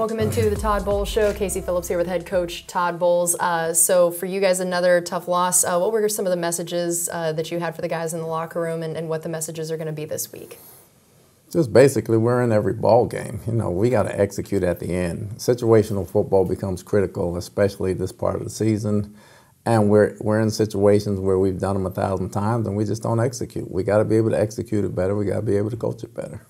Welcome into the Todd Bowles Show. Casey Phillips here with head coach Todd Bowles. So for you guys, another tough loss. What were some of the messages that you had for the guys in the locker room, and what the messages are going to be this week? Just basically, we're in every ball game. You know, we got to execute at the end. Situational football becomes critical, especially this part of the season. And we're in situations where we've done them 1,000 times and we just don't execute. We got to be able to execute it better. We got to be able to coach it better.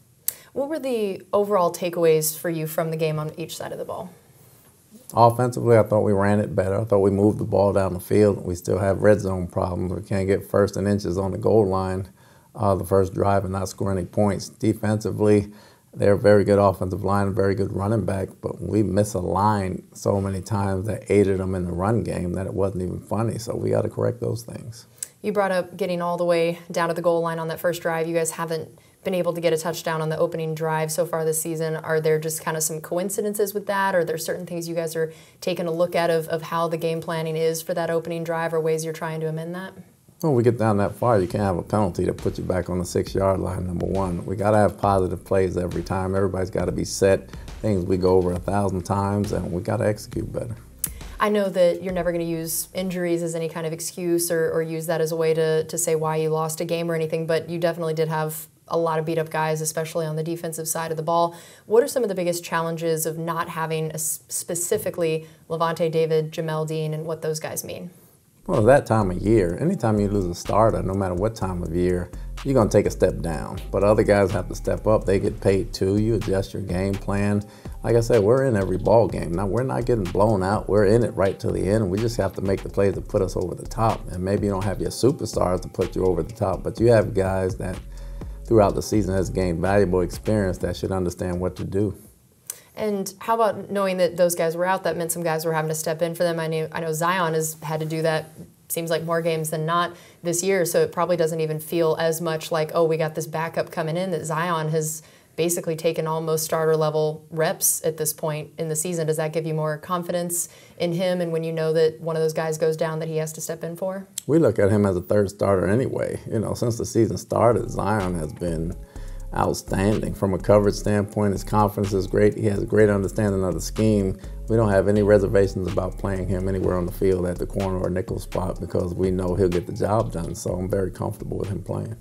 What were the overall takeaways for you from the game on each side of the ball? Offensively, I thought we ran it better. I thought we moved the ball down the field. We still have red zone problems. We can't get first and inches on the goal line the first drive and not score any points. Defensively, they're a very good offensive line, a very good running back, but we misaligned so many times that aided them in the run game that it wasn't even funny. So we got to correct those things. You brought up getting all the way down to the goal line on that first drive. You guys haven't been able to get a touchdown on the opening drive so far this season. Are there just kind of some coincidences with that? Or are there certain things you guys are taking a look at of how the game planning is for that opening drive, or ways you're trying to amend that? When we get down that far, you can't have a penalty to put you back on the 6-yard line, number one. We got to have positive plays every time. Everybody's got to be set. Things we go over 1,000 times, and we got to execute better. I know that you're never going to use injuries as any kind of excuse or use that as a way to say why you lost a game or anything, but you definitely did have a lot of beat-up guys, especially on the defensive side of the ball. What are some of the biggest challenges of not having specifically Levante David, Jamel Dean, and what those guys mean? Well, that time of year, anytime you lose a starter, no matter what time of year, you're going to take a step down. But other guys have to step up. They get paid too. You adjust your game plan. Like I said, we're in every ball game. Now, we're not getting blown out. We're in it right to the end. We just have to make the plays to put us over the top. And maybe you don't have your superstars to put you over the top, but you have guys that throughout the season has gained valuable experience that should understand what to do. And how about knowing that those guys were out? That meant some guys were having to step in for them. I know Zion has had to do that, seems like more games than not this year, so it probably doesn't even feel as much like, oh, we got this backup coming in, that Zion has basically taken almost starter-level reps at this point in the season. Does that give you more confidence in him, and when you know that one of those guys goes down that he has to step in for? We look at him as a third starter anyway. You know, since the season started, Zion has been outstanding. From a coverage standpoint, his confidence is great. He has a great understanding of the scheme. We don't have any reservations about playing him anywhere on the field at the corner or nickel spot because we know he'll get the job done. So I'm very comfortable with him playing.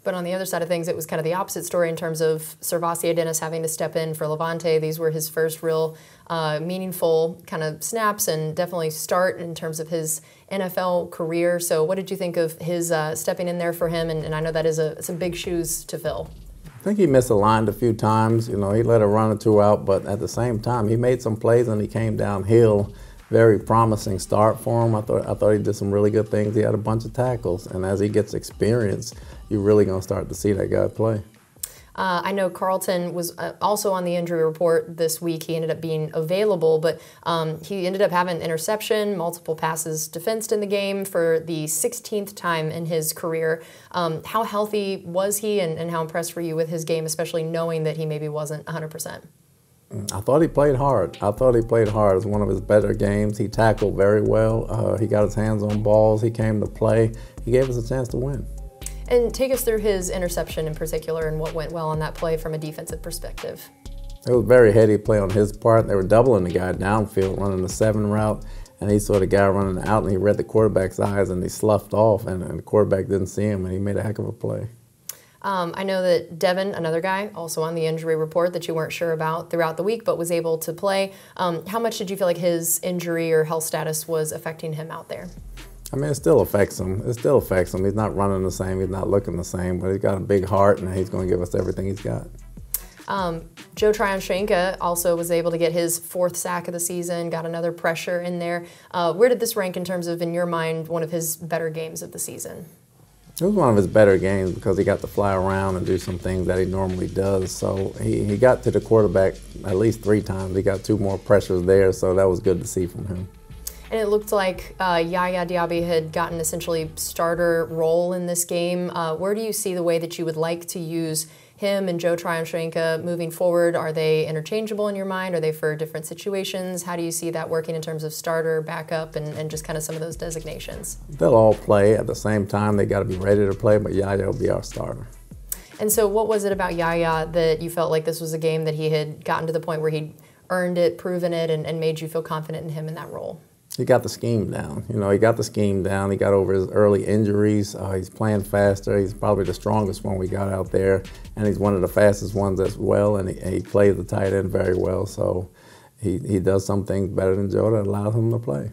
But on the other side of things, it was kind of the opposite story in terms of Servacio Dennis having to step in for Levante. These were his first real meaningful kind of snaps and definitely start in terms of his NFL career. So what did you think of his stepping in there for him? And I know that is some big shoes to fill. I think he misaligned a few times. You know, he let a run or two out, but at the same time, he made some plays and he came downhill. Very promising start for him. I thought he did some really good things. He had a bunch of tackles, and as he gets experience, you're really going to start to see that guy play. I know Carlton was also on the injury report this week. He ended up being available, but he ended up having an interception, multiple passes defensed in the game for the 16th time in his career. How healthy was he, and how impressed were you with his game, especially knowing that he maybe wasn't 100%? I thought he played hard. It was one of his better games. He tackled very well. He got his hands on balls. He came to play. He gave us a chance to win. And take us through his interception in particular and what went well on that play from a defensive perspective. It was a very heady play on his part. They were doubling the guy downfield, running the 7 route, and he saw the guy running out, and he read the quarterback's eyes, and he sloughed off, and the quarterback didn't see him, and he made a heck of a play. I know that Devin, another guy, also on the injury report that you weren't sure about throughout the week but was able to play. How much did you feel like his injury or health status was affecting him out there? I mean, it still affects him. He's not running the same. He's not looking the same, but he's got a big heart, and he's going to give us everything he's got. Joe Tryon-Shoyinka also was able to get his 4th sack of the season, got another pressure in there. Where did this rank in terms of, in your mind, one of his better games of the season? It was one of his better games because he got to fly around and do some things that he normally does. So he got to the quarterback at least 3 times. He got 2 more pressures there, so that was good to see from him. And it looked like Yaya Diaby had gotten essentially starter role in this game. Where do you see the way that you would like to use him and Joe Tryon-Shoyinka moving forward? Are they interchangeable in your mind? Are they for different situations? How do you see that working in terms of starter, backup, and just kind of some of those designations? They'll all play at the same time. They got to be ready to play, but Yaya will be our starter. And so what was it about Yaya that you felt like this was a game that he had gotten to the point where he'd earned it, proven it, and made you feel confident in him in that role? He got the scheme down. He got the scheme down. He got over his early injuries. He's playing faster. He's probably the strongest one we got out there, and he's one of the fastest ones as well, and he plays the tight end very well. So he does some things better than Joe that allows him to play.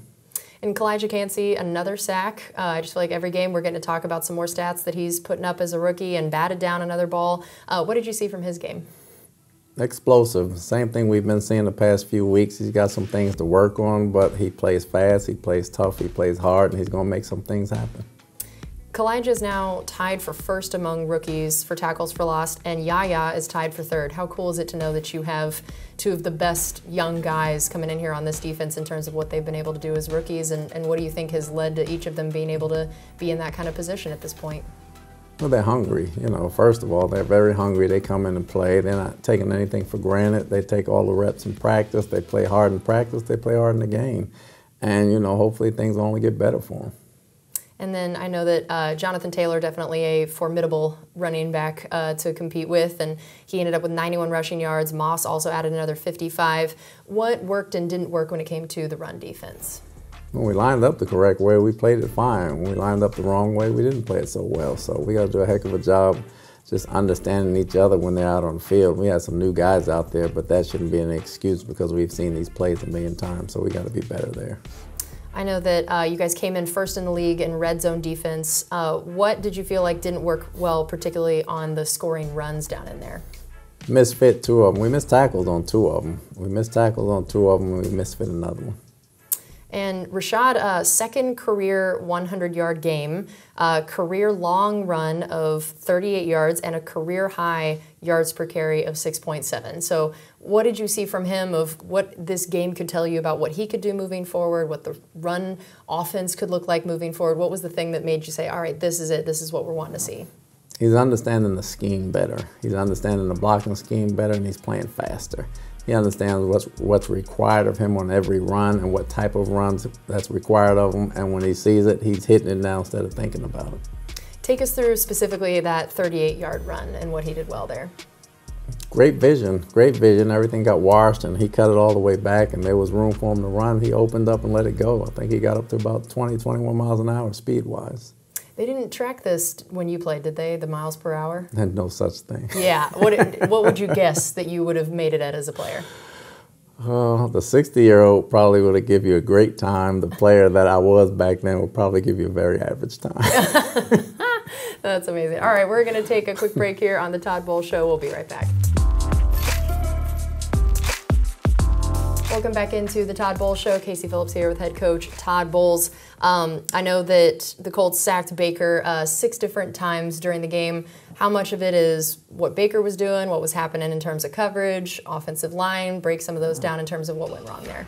And Kalijah Cansey, another sack. I just feel like every game we're getting to talk about some more stats that he's putting up as a rookie, and batted down another ball. What did you see from his game? Explosive. Same thing we've been seeing the past few weeks. He's got some things to work on, but he plays fast, he plays tough, he plays hard, and he's going to make some things happen. Kalijah is now tied for first among rookies for tackles for loss, and Yaya is tied for third. How cool is it to know that you have two of the best young guys coming in here on this defense in terms of what they've been able to do as rookies, and what do you think has led to each of them being able to be in that kind of position at this point? Well, they're hungry. First of all, they're very hungry. They come in and play. They're not taking anything for granted. They take all the reps in practice. They play hard in practice. They play hard in the game. And, hopefully things will only get better for them. And then I know that Jonathan Taylor, definitely a formidable running back to compete with, and he ended up with 91 rushing yards. Moss also added another 55. What worked and didn't work when it came to the run defense? When we lined up the correct way, we played it fine. When we lined up the wrong way, we didn't play it so well. So we got to do a heck of a job just understanding each other when they're out on the field. We had some new guys out there, but that shouldn't be an excuse because we've seen these plays a million times, so we got to be better there. I know that you guys came in first in the league in red zone defense. What did you feel like didn't work well, particularly on the scoring runs down in there? Misfit two of them. We missed tackles on two of them. We misfit another one. And Rashad, second career 100-yard game, career long run of 38 yards, and a career high yards per carry of 6.7. So what did you see from him of what this game could tell you about what he could do moving forward, what the run offense could look like moving forward? What was the thing that made you say, all right, this is it, this is what we're wanting to see? He's understanding the scheme better. He's understanding the blocking scheme better, and he's playing faster. He understands what's required of him on every run and what type of runs that's required of him. And when he sees it, he's hitting it now instead of thinking about it. Take us through specifically that 38-yard run and what he did well there. Great vision, great vision. Everything got washed, and he cut it all the way back, and there was room for him to run. He opened up and let it go. I think he got up to about 20, 21 miles an hour speed-wise. They didn't track this when you played, did they, the miles per hour? And no such thing. Yeah. What would you guess that you would have made it at as a player? The 60-year-old probably would have given you a great time. The player that I was back then would probably give you a very average time. That's amazing. All right, we're going to take a quick break here on the Todd Bowles Show. We'll be right back. Welcome back into the Todd Bowles Show. Casey Phillips here with head coach Todd Bowles. I know that the Colts sacked Baker 6 different times during the game. How much of it is what Baker was doing, what was happening in terms of coverage, offensive line? Break some of those down in terms of what went wrong there.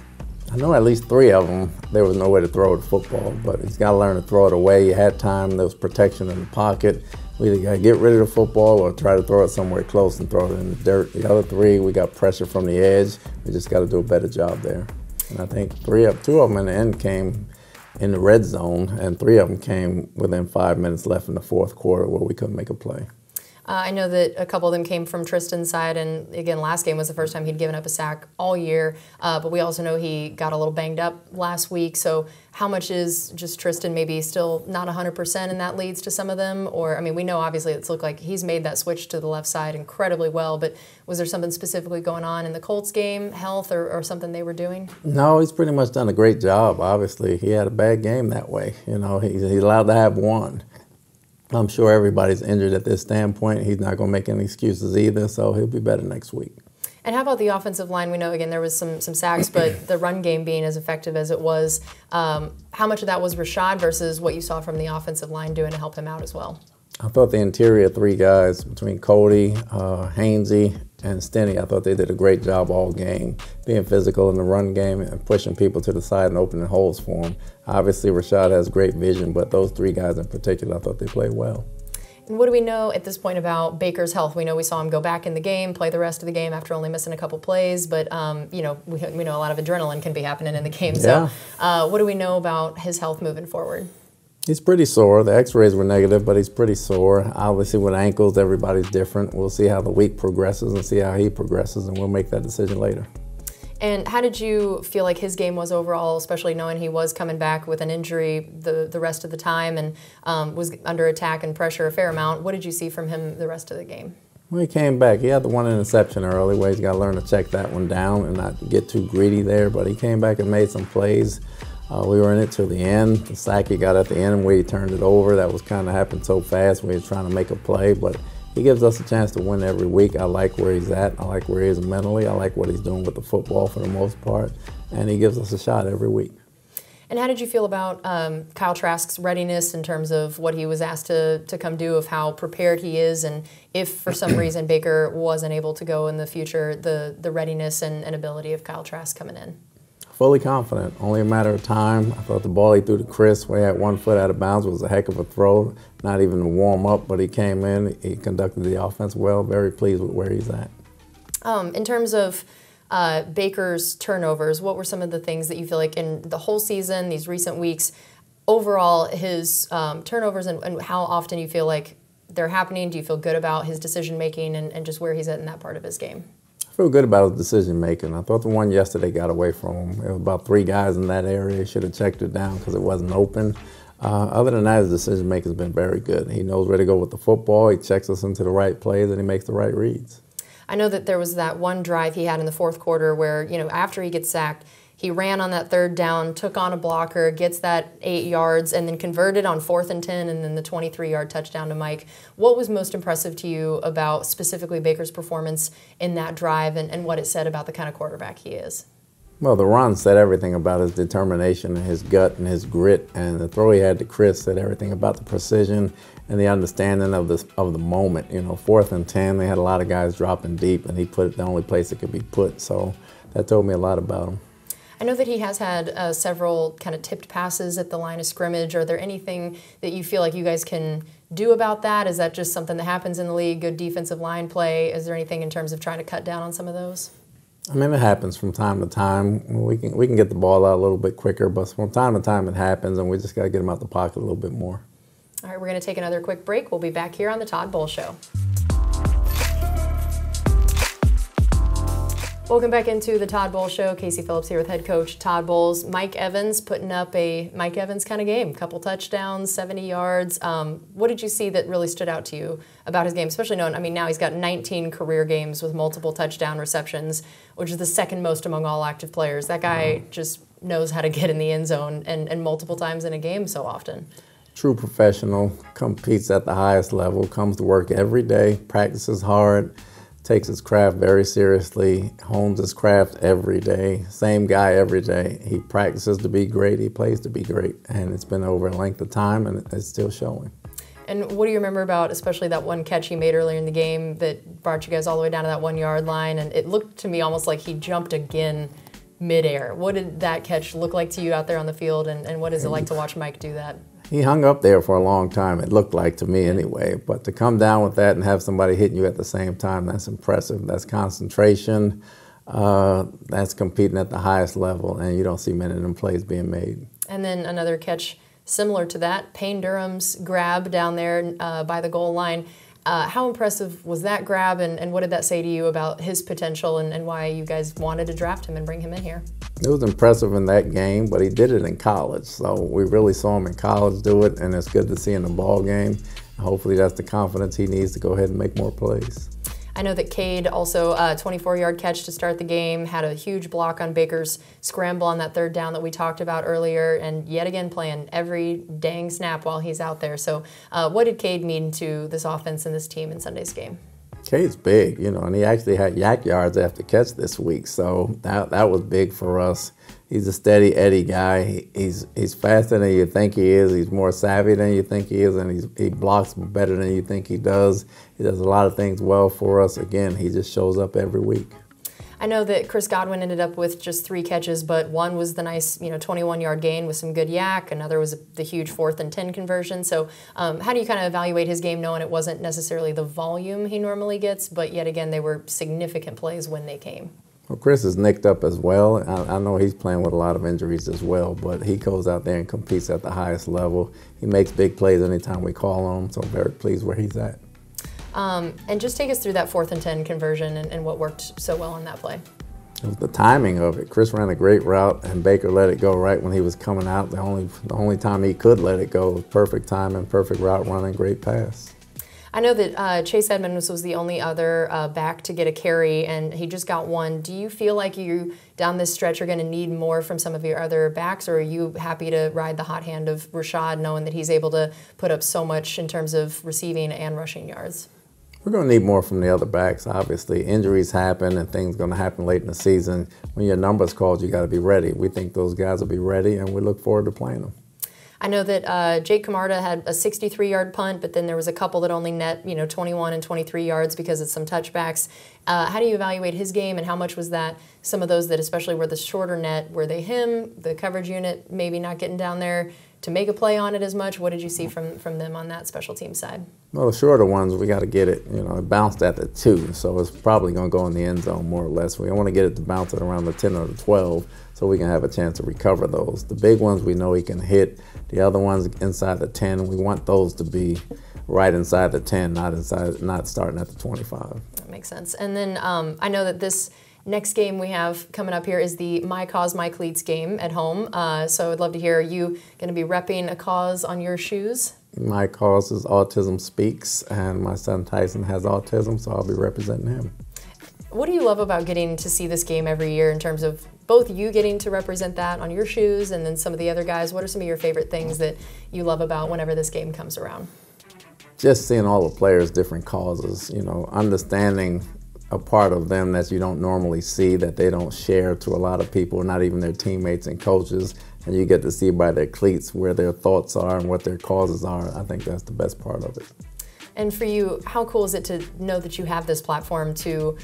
I know at least 3 of them, there was no way to throw the football, but he's got to learn to throw it away. You had time, there was protection in the pocket. We either got to get rid of the football or try to throw it somewhere close and throw it in the dirt. The other 3, we got pressure from the edge. We just got to do a better job there. And I think 2 of them in the end came in the red zone, and 3 of them came within 5 minutes left in the fourth quarter where we couldn't make a play. I know that a couple of them came from Tristan's side, and again, last game was the first time he'd given up a sack all year, but we also know he got a little banged up last week, so how much is just Tristan maybe still not 100% and that leads to some of them? Or, I mean, we know obviously it's looked like he's made that switch to the left side incredibly well, but was there something specifically going on in the Colts game, health, or something they were doing? No, he's pretty much done a great job, obviously. He had a bad game that way. He's allowed to have one. I'm sure everybody's injured at this standpoint. He's not going to make any excuses either, so he'll be better next week. And how about the offensive line? We know, again, there was some sacks, but the run game being as effective as it was, how much of that was Rashad versus what you saw from the offensive line doing to help him out as well? I thought the interior 3 guys, between Cody, Hainsey, and Stinney, I thought they did a great job all game, being physical in the run game and pushing people to the side and opening holes for them. Obviously, Rashad has great vision, but those 3 guys in particular, I thought they played well. And what do we know at this point about Baker's health? We know we saw him go back in the game, play the rest of the game after only missing a couple plays, but we know a lot of adrenaline can be happening in the game. Yeah. So what do we know about his health moving forward? He's pretty sore. The x-rays were negative, but he's pretty sore. Obviously, with ankles, everybody's different. We'll see how the week progresses and see how he progresses, and we'll make that decision later. And how did you feel like his game was overall, especially knowing he was coming back with an injury the rest of the time and was under attack and pressure a fair amount? What did you see from him the rest of the game? When he came back, he had the one interception early where he's got to learn to check that one down and not get too greedy there, but he came back and made some plays. We were in it till the end. The sack he got at the end where he turned it over, that was kind of happened so fast when he was trying to make a play, but he gives us a chance to win every week. I like where he's at. I like where he is mentally. I like what he's doing with the football for the most part. And he gives us a shot every week. And how did you feel about Kyle Trask's readiness in terms of what he was asked to come do, of how prepared he is, and if for some reason Baker wasn't able to go in the future, the readiness and ability of Kyle Trask coming in? Fully confident, only a matter of time. I thought the ball he threw to Chris where he had 1 foot out of bounds was a heck of a throw. Not even a warm up, but he came in, he conducted the offense well. Very pleased with where he's at. In terms of Baker's turnovers, what were some of the things that you feel like in the whole season, these recent weeks, overall his turnovers and how often you feel like they're happening? Do you feel good about his decision making and just where he's at in that part of his game? I feel good about his decision making. I thought the one yesterday got away from him. It was about 3 guys in that area. He should have checked it down because it wasn't open. Other than that, his decision making has been very good. He knows where to go with the football. He checks us into the right plays and he makes the right reads. I know that there was that one drive he had in the fourth quarter where, after he gets sacked, he ran on that 3rd down, took on a blocker, gets that 8 yards, and then converted on 4th and 10, and then the 23-yard touchdown to Mike. What was most impressive to you about specifically Baker's performance in that drive and what it said about the kind of quarterback he is? Well, the run said everything about his determination and his gut and his grit, and the throw he had to Chris said everything about the precision and the understanding of the moment. 4th and 10, they had a lot of guys dropping deep, and he put it the only place it could be put. So that told me a lot about him. I know that he has had several kind of tipped passes at the line of scrimmage. Are there anything that you feel like you guys can do about that? Is that just something that happens in the league, good defensive line play? Is there anything in terms of trying to cut down on some of those? I mean, it happens from time to time. We can get the ball out a little bit quicker, but from time to time it happens, and we just got to get him out the pocket a little bit more. All right, we're going to take another quick break. We'll be back here on the Todd Bowles Show. Welcome back into the Todd Bowles Show. Casey Phillips here with head coach Todd Bowles. Mike Evans putting up a Mike Evans kind of game. Couple touchdowns, 70 yards. What did you see that really stood out to you about his game? Especially knowing, now he's got 19 career games with multiple touchdown receptions, which is the 2nd most among all active players. That guy just knows how to get in the end zone and multiple times in a game so often. True professional, competes at the highest level, comes to work every day, practices hard, takes his craft very seriously, hones his craft every day. Same guy every day. He practices to be great, he plays to be great, and it's been over a length of time, and it's still showing. And what do you remember about especially that one catch he made earlier in the game that brought you guys all the way down to that 1-yard line? And it looked to me almost like he jumped again midair. What did that catch look like to you out there on the field, and what is it like to watch Mike do that? He hung up there for a long time, it looked like to me anyway. But to come down with that and have somebody hitting you at the same time, that's impressive. That's concentration. That's competing at the highest level, and you don't see many of them plays being made. And then another catch similar to that, Payne Durham's grab down there by the goal line. How impressive was that grab, and what did that say to you about his potential and why you guys wanted to draft him and bring him in here? It was impressive in that game, but he did it in college. So we really saw him in college do it, and it's good to see in the ball game. Hopefully that's the confidence he needs to go ahead and make more plays. I know that Cade also, a 24-yard catch to start the game, had a huge block on Baker's scramble on that 3rd down that we talked about earlier, and yet again playing every dang snap while he's out there. So what did Cade mean to this offense and this team in Sunday's game? Cade's big, and he actually had yak yards after catch this week, so that was big for us. He's a steady Eddie guy. He's faster than you think he is. He's more savvy than you think he is, and he blocks better than you think he does. He does a lot of things well for us. Again, he just shows up every week. I know that Chris Godwin ended up with just 3 catches, but one was the nice, 21-yard gain with some good yak. Another was the huge 4th and 10 conversion. So how do you kind of evaluate his game knowing it wasn't necessarily the volume he normally gets, but yet again, they were significant plays when they came? Well, Chris is nicked up as well. I know he's playing with a lot of injuries as well, but he goes out there and competes at the highest level. He makes big plays anytime we call on him, so I'm very pleased where he's at. And just take us through that 4th and 10 conversion and what worked so well on that play. It was the timing of it. Chris ran a great route, and Baker let it go right when he was coming out. The only time he could let it go was perfect timing, perfect route running, great pass. I know that Chase Edmonds was the only other back to get a carry, and he just got one. Do you feel like you, down this stretch, are going to need more from some of your other backs, or are you happy to ride the hot hand of Rashad, knowing that he's able to put up so much in terms of receiving and rushing yards? We're going to need more from the other backs, obviously. Injuries happen and things are going to happen late in the season. When your number's called, you got to be ready. We think those guys will be ready, and we look forward to playing them. I know that Jake Camarda had a 63-yard punt, but then there was a couple that only net 21 and 23 yards because of some touchbacks. How do you evaluate his game, and how much was that some of those that especially were the shorter net, were they him, the coverage unit maybe not getting down there to make a play on it as much? What did you see from them on that special team side? Well, the shorter ones, we got to get it. It bounced at the 2, so it's probably going to go in the end zone more or less. We want to get it to bounce at around the 10 or the 12 so we can have a chance to recover those. The big ones we know he can hit. The other ones inside the 10, we want those to be right inside the 10, not starting at the 25. That makes sense. And then I know that this next game we have coming up here is the My Cause, My Cleats game at home. So I'd love to hear, are you going to be repping a cause on your shoes? My cause is Autism Speaks, and my son Tyson has autism, so I'll be representing him. What do you love about getting to see this game every year in terms of both you getting to represent that on your shoes and then some of the other guys? What are some of your favorite things that you love about whenever this game comes around? Just seeing all the players' different causes, understanding a part of them that you don't normally see, that they don't share to a lot of people, not even their teammates and coaches, and you get to see by their cleats where their thoughts are and what their causes are. I think that's the best part of it. And for you, how cool is it to know that you have this platform to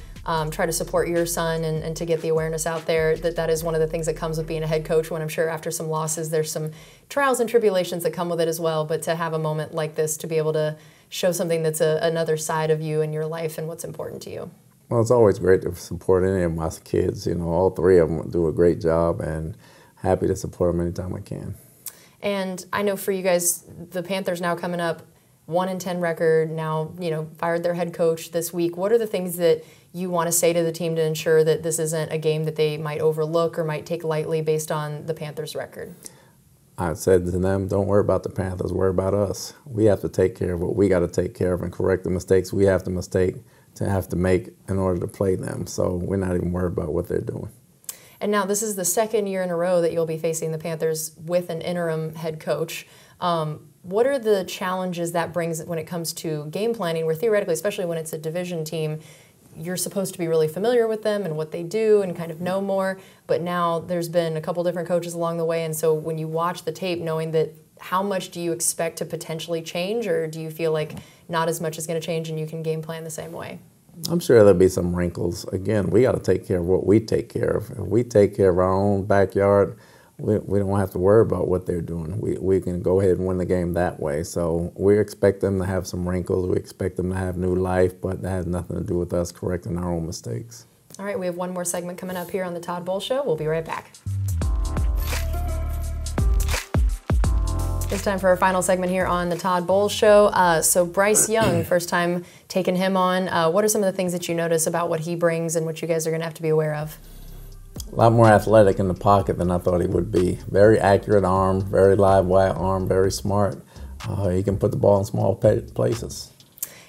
try to support your son and to get the awareness out there? That is one of the things that comes with being a head coach, when I'm sure after some losses there's some trials and tribulations that come with it as well, but to have a moment like this to be able to show something that's another side of you and your life and what's important to you. Well, it's always great to support any of my kids. All three of them do a great job, and happy to support them anytime I can. And I know for you guys, the Panthers now coming up, 1-10 record, now, fired their head coach this week. What are the things that you want to say to the team to ensure that this isn't a game that they might overlook or might take lightly based on the Panthers' record? I said to them, don't worry about the Panthers, worry about us. We have to take care of what we got to take care of and correct the mistakes we have to make in order to play them. So we're not even worried about what they're doing. And now this is the second year in a row that you'll be facing the Panthers with an interim head coach. What are the challenges that brings when it comes to game planning, where theoretically, especially when it's a division team, you're supposed to be really familiar with them and what they do and kind of know more, but now there's been a couple different coaches along the way, and so when you watch the tape, knowing that, how much do you expect to potentially change, or do you feel like not as much is going to change and you can game plan the same way? I'm sure there'll be some wrinkles. Again, we got to take care of what we take care of. If we take care of our own backyard, we don't have to worry about what they're doing. We can go ahead and win the game that way. So we expect them to have some wrinkles. We expect them to have new life, but that has nothing to do with us correcting our own mistakes. All right, we have one more segment coming up here on the Todd Bowles Show. We'll be right back. It's time for our final segment here on the Todd Bowles Show. So Bryce Young, first time taking him on. What are some of the things that you notice about what he brings and what you guys are going to have to be aware of? A lot more athletic in the pocket than I thought he would be. Very accurate arm, very live wide arm, very smart. He can put the ball in small places.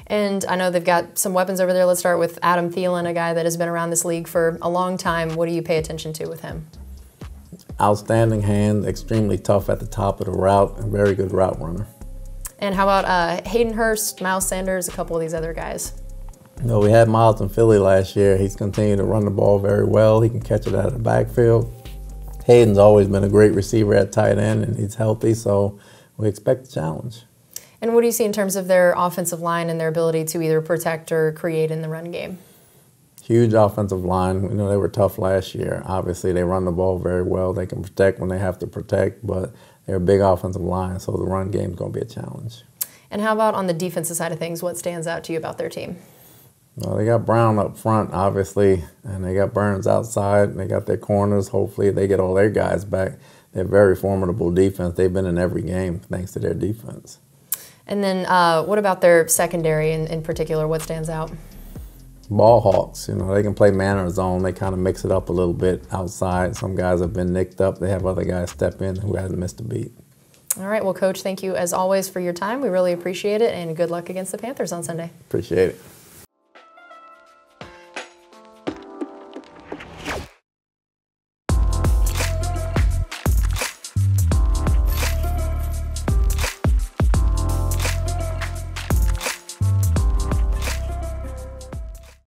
And I know they've got some weapons over there. Let's start with Adam Thielen, a guy that has been around this league for a long time. What do you pay attention to with him? Outstanding hand, extremely tough at the top of the route, and very good route runner. And how about Hayden Hurst, Miles Sanders, a couple of these other guys? We had Miles in Philly last year. He's continued to run the ball very well. He can catch it out of the backfield. Hayden's always been a great receiver at tight end, and he's healthy, so we expect a challenge. And what do you see in terms of their offensive line and their ability to either protect or create in the run game? Huge offensive line. We know they were tough last year. Obviously, they run the ball very well. They can protect when they have to protect, but they're a big offensive line, so the run game is going to be a challenge. And how about on the defensive side of things? What stands out to you about their team? Well, they got Brown up front, obviously, and they got Burns outside, and they got their corners. Hopefully, they get all their guys back. They're a very formidable defense. They've been in every game thanks to their defense. And then what about their secondary in particular? What stands out? ball hawks. You know, they can play man or zone. They kind of mix it up a little bit outside. Some guys have been nicked up. They have other guys step in who hasn't missed a beat. All right. Well, Coach, thank you as always for your time. We really appreciate it, and good luck against the Panthers on Sunday. Appreciate it.